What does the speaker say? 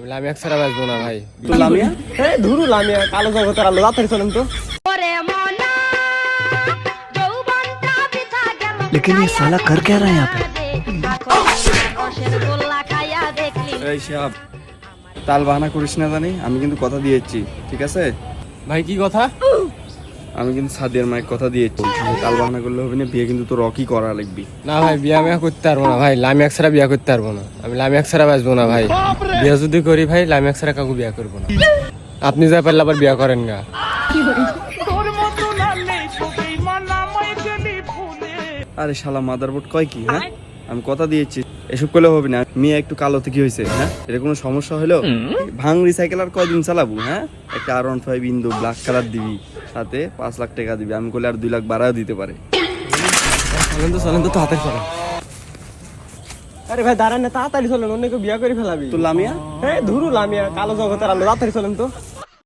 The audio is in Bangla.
আমি লামিয়া ছাড়া বাঁচবো না ভাই। তো লামিয়া এই ধুরু লামিয়া কালো জগতের আলো রাতে চলেন তো। लेकिन ये साला कर क्या रहा है यहाँ पे? এই সাহেব তাল বাহানা করিস না জানি, আমি কিন্তু কথা দিয়েছি, ঠিক আছে? ভাই কি কথা? আমি কিন্তু সাদিয়ার মায়ের কথা দিয়েছি, তাল বাহানা করলে হবে না, বিয়ে কিন্তু তোর রকি করা লাগবে। না ভাই বিয়া মিয়া করতে পারবো না ভাই, লামিয়া ছাড়া বিয়া করতে পারবো না। আমি লামিয়া ছাড়া বাঁচবো না ভাই। বিয়া যদি করি ভাই লামিয়া ছাড়া কাউকে বিয়া করবো না। আপনি যা পারলে আবার বিয়া করেন না। আরে শালা মাদারবোর্ড কয় কি? হ্যাঁ আমি কথা দিয়েছি, এসব করলে হবে না। মেয়ে একটু কালোতে কি হয়েছে? হ্যাঁ এটা কোনো সমস্যা হলো? ভাঙ রিসাইকেল আর কয়দিন চালাবো? হ্যাঁ একটা R15 ইন্দু ব্ল্যাক কালার দিবি, সাথে 5 লাখ টাকা দিবি, আমি করলে আর 2 লাখ বাড়াও দিতে পারে। চলেন তো হাতে চলেন। আরে ভাই দাঁড়ান না, তাড়াতাড়ি চলেন, অন্য কেউ বিয়া করে ফেলাবি। তো লামিয়া এই ধুরু লামিয়া কালো জগতের আলো রাতে চলেন তো।